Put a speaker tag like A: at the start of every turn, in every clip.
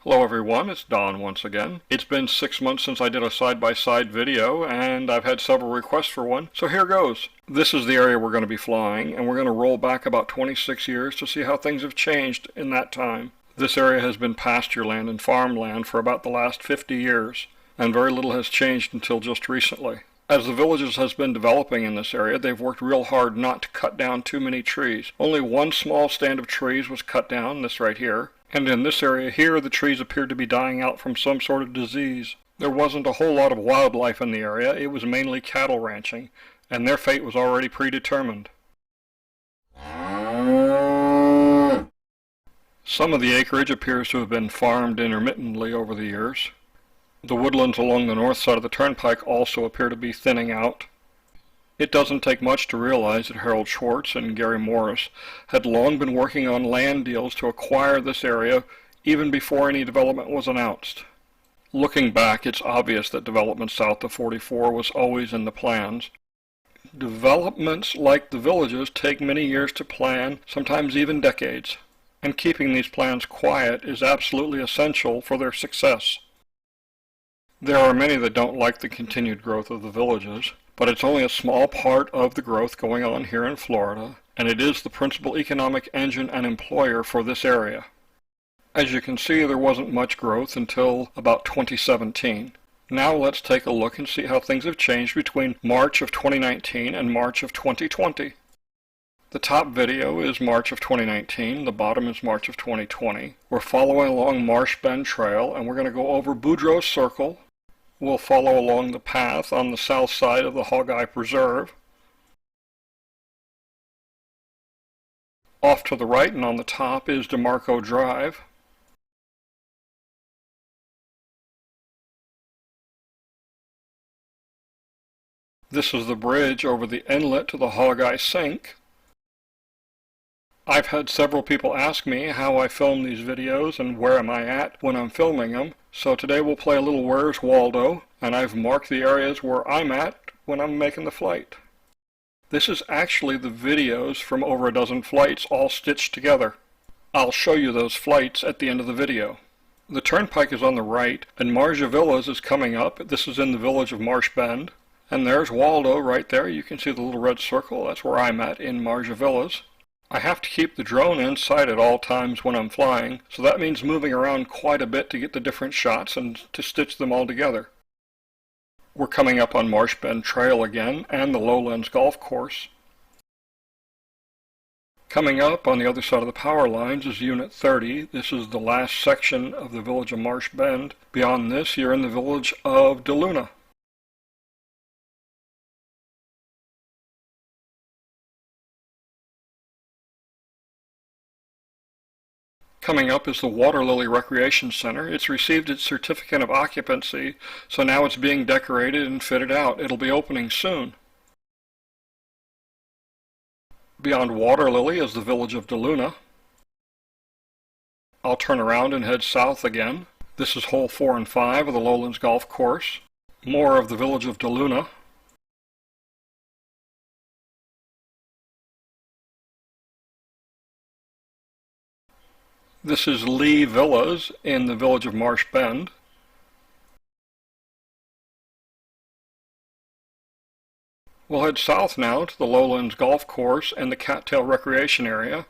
A: Hello everyone, it's Don once again. It's been 6 months since I did a side-by-side video, and I've had several requests for one, so here goes. This is the area we're going to be flying, and we're going to roll back about 26 years to see how things have changed in that time. This area has been pasture land and farmland for about the last 50 years, and very little has changed until just recently. As the villages has been developing in this area, they've worked real hard not to cut down too many trees. Only one small stand of trees was cut down, this right here. And in this area here, the trees appeared to be dying out from some sort of disease. There wasn't a whole lot of wildlife in the area. It was mainly cattle ranching, and their fate was already predetermined. Some of the acreage appears to have been farmed intermittently over the years. The woodlands along the north side of the turnpike also appear to be thinning out. It doesn't take much to realize that Harold Schwartz and Gary Morris had long been working on land deals to acquire this area even before any development was announced. Looking back, it's obvious that development south of 44 was always in the plans. Developments like the villages take many years to plan, sometimes even decades, and keeping these plans quiet is absolutely essential for their success. There are many that don't like the continued growth of the villages, but it's only a small part of the growth going on here in Florida, and it is the principal economic engine and employer for this area. As you can see, there wasn't much growth until about 2017. Now let's take a look and see how things have changed between March of 2019 and March of 2020. The top video is March of 2019, the bottom is March of 2020. We're following along Marsh Bend Trail, and we're going to go over Boudreaux Circle. We'll follow along the path on the south side of the Hogeye Preserve. Off to the right and on the top is DeMarco Drive. This is the bridge over the inlet to the Hogeye Sink. I've had several people ask me how I film these videos and where am I at when I'm filming them, so today we'll play a little Where's Waldo, and I've marked the areas where I'm at when I'm making the flight. This is actually the videos from over a dozen flights all stitched together. I'll show you those flights at the end of the video. The turnpike is on the right, and Marja Villas is coming up. This is in the village of Marsh Bend. And there's Waldo right there. You can see the little red circle. That's where I'm at in Marja Villas. I have to keep the drone in sight at all times when I'm flying, so that means moving around quite a bit to get the different shots and to stitch them all together. We're coming up on Marsh Bend Trail again, and the Lowlands golf course. Coming up on the other side of the power lines is Unit 30. This is the last section of the village of Marsh Bend. Beyond this, you're in the village of DeLuna. Coming up is the Water Lily Recreation Center. It's received its certificate of occupancy, so now it's being decorated and fitted out. It'll be opening soon. Beyond Water Lily is the village of DeLuna. I'll turn around and head south again. This is hole 4 and 5 of the Lowlands golf course. More of the village of DeLuna. This is Lee Villas in the village of Marsh Bend. We'll head south now to the Lowlands Golf Course and the Cattail Recreation Area.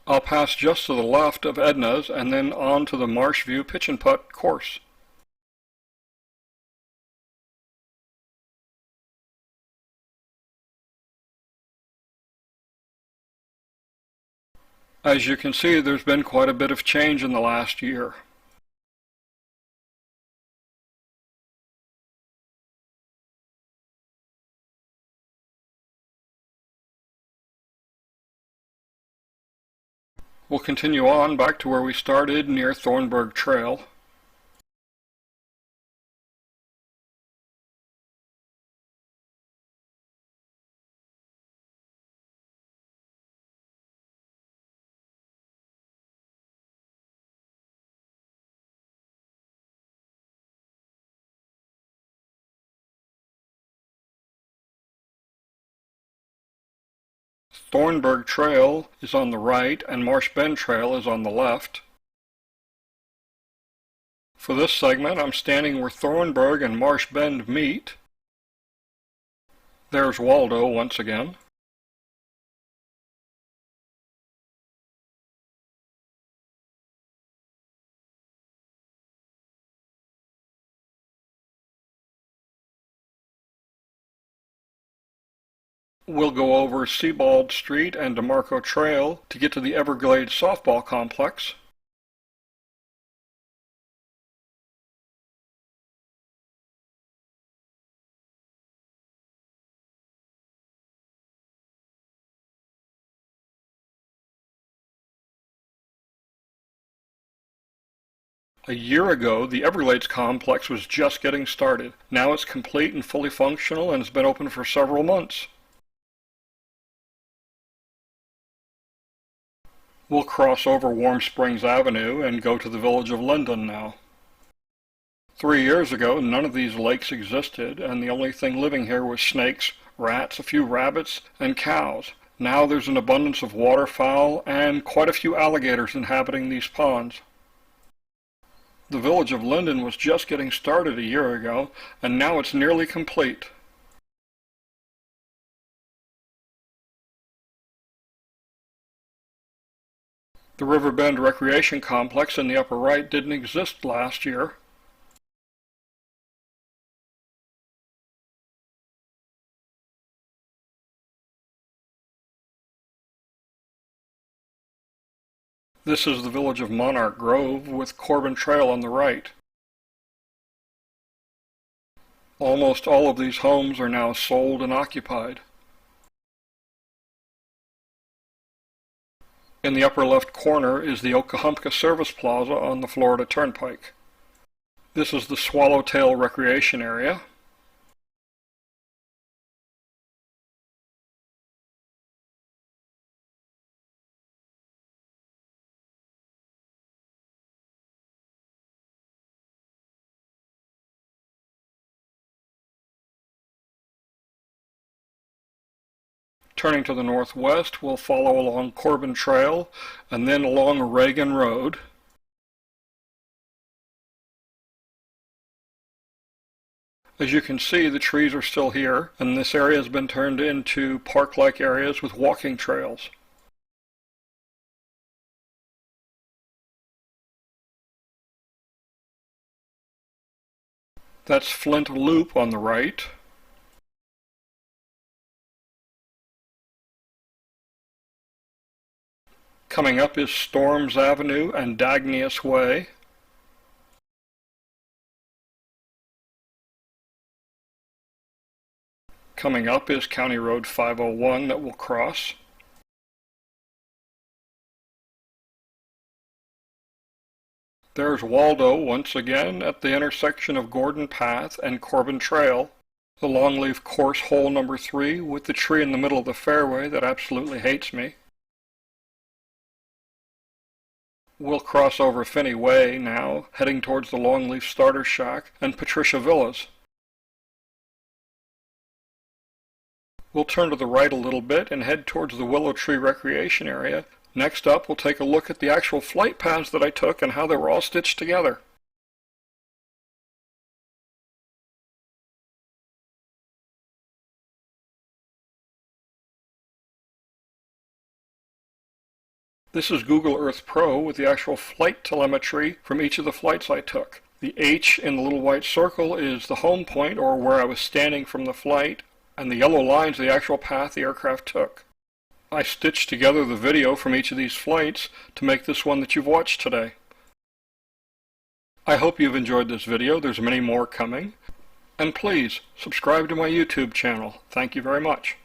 A: I'll pass just to the left of Edna's and then on to the Marshview Pitch and Putt course. As you can see, there's been quite a bit of change in the last year. We'll continue on back to where we started near Thornburg Trail. Thornburg Trail is on the right and Marsh Bend Trail is on the left. For this segment, I'm standing where Thornburg and Marsh Bend meet. There's Waldo once again. We'll go over Sebald Street and DeMarco Trail to get to the Everglades softball complex. A year ago, the Everglades complex was just getting started. Now it's complete and fully functional and has been open for several months. We'll cross over Warm Springs Avenue and go to the village of Linden now. 3 years ago, none of these lakes existed, and the only thing living here was snakes, rats, a few rabbits, and cows. Now there's an abundance of waterfowl and quite a few alligators inhabiting these ponds. The village of Linden was just getting started a year ago, and now it's nearly complete. The Riverbend Recreation Complex in the upper right didn't exist last year. This is the village of Monarch Grove with Corbin Trail on the right. Almost all of these homes are now sold and occupied. In the upper left corner is the Okahumpka Service Plaza on the Florida Turnpike. This is the Swallowtail Recreation Area. Turning to the northwest, we'll follow along Corbin Trail and then along Reagan Road. As you can see, the trees are still here, and this area has been turned into park-like areas with walking trails. That's Flint Loop on the right. Coming up is Storms Avenue and Dagnius Way. Coming up is County Road 501 that we'll cross. There's Waldo once again at the intersection of Gordon Path and Corbin Trail. The longleaf course hole number 3 with the tree in the middle of the fairway that absolutely hates me. We'll cross over Finney Way now, heading towards the Longleaf Starter Shack and Patricia Villas. We'll turn to the right a little bit and head towards the Willow Tree Recreation Area. Next up, we'll take a look at the actual flight paths that I took and how they were all stitched together. This is Google Earth Pro with the actual flight telemetry from each of the flights I took. The H in the little white circle is the home point, or where I was standing from the flight, and the yellow line's the actual path the aircraft took. I stitched together the video from each of these flights to make this one that you've watched today. I hope you've enjoyed this video. There's many more coming. And please, subscribe to my YouTube channel. Thank you very much.